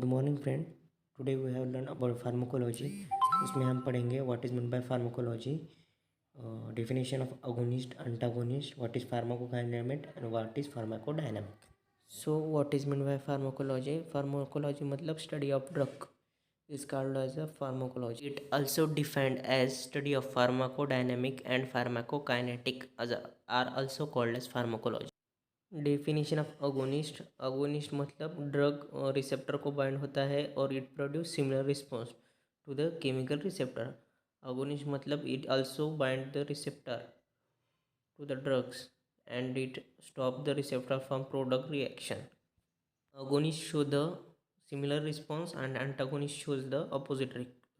Good morning friend. Today we have learn about pharmacology. उसमें हम पढ़ेंगे what is mean by pharmacology, definition of agonist, antagonist, what is pharmacokinetic and what is pharmacodynamic. So what is mean by pharmacology? Pharmacology मतलब study of drug is called as a pharmacology. It also defined as study of pharmacodynamic and pharmacokinetic are also called as pharmacology. Definition of agonist. Agonist मतलब drug receptor को bind होता है और it produce similar response to the chemical receptor. Agonist मतलब it also bind the receptor to the drugs and it stop the receptor from product reaction. Agonist show the similar response and antagonist shows the opposite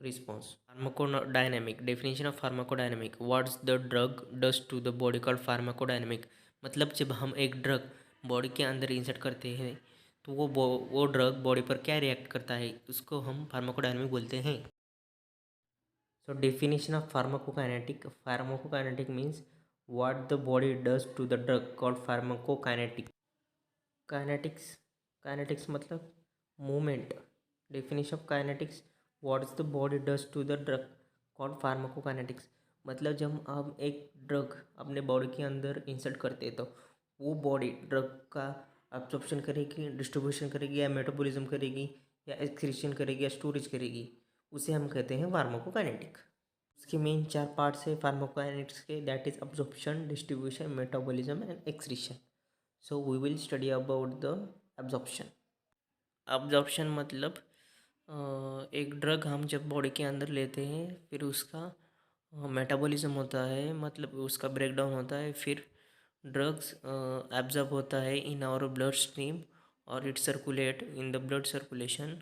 response. Pharmacodynamic definition of pharmacodynamic. What's the drug does to the body called pharmacodynamic? मतलब जब हम एक drug body के अंदर insert करते हैं तो वो ड्रग बॉडी पर क्या रिएक्ट करता है उसको हम फार्माकोडायनेमिक बोलते हैं। So definition of pharmacokinetic. Pharmacokinetic means what the body does to the drug called pharmacokinetic. Kinetics मतलब movement. Definition of kinetics, what's the body does to the drug called pharmacokinetics. मतलब जब हम एक ड्रग अपने body के अंदर insert करते हैं तो वो बॉडी ड्रग का एब्जॉर्प्शन करेगी, डिस्ट्रीब्यूशन करेगी या मेटाबॉलिज्म करेगी या एक्सक्रीशन करेगी या स्टोरेज करेगी, उसे हम कहते हैं फार्माकोकाइनेटिक। उसके मेन 4 पार्ट्स है फार्माकोकाइनेटिक्स के, that is absorption, distribution, metabolism and excretion. So we will study about the absorption. Absorption मतलब एक ड्रग हम जब बॉडी के अंदर लेते हैं फिर उसका मेटाबॉलिज्म होता है, मतलब उसका ब्रेकडाउन होता है, फिर ड्रग्स एब्जॉर्ब होता है इन आवर ब्लड स्ट्रीम और it circulate in the blood circulation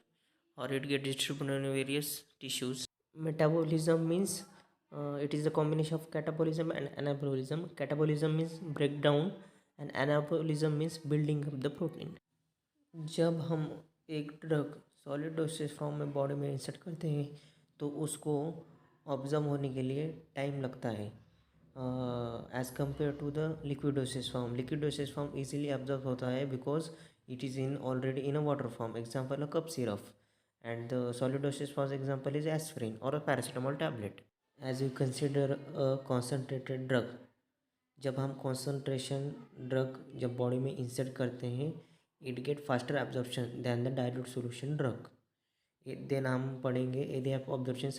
और it get distributed in various tissues. Metabolism means it is a combination of catabolism and anabolism. Catabolism means breakdown and anabolism means building up the protein. जब हम एक drug solid dosage form में body में insert करते हैं तो उसको observe होने के लिए टाइम लगता है as compare to the liquid dosage form. Liquid dosage form easily observe होता है because it is in already in a water form, example a cup syrup, and the solid dosage form example is aspirin और a paracetamol tablet. As you consider a concentrated drug, जब हम concentration drug जब body में insert करते हैं it get faster absorption than the dilute solution drug. Then हम पढ़ेंगे area of absorption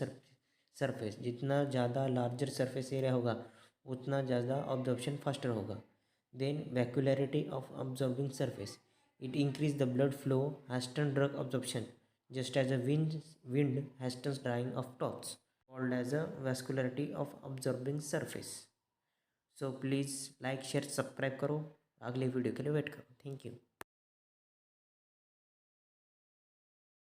surface. जितना ज़्यादा लार्जर सरफेस एरिया होगा उतना ज़्यादा ऑब्जॉर्प्शन फास्टर होगा। Then vascularity of absorbing surface, it increase the blood flow, hasten drug absorption just as a wind hastens drying of cloths, called as a vascularity of absorbing surface. So please like share subscribe करो, अगले video के लिए wait करो। Thank you.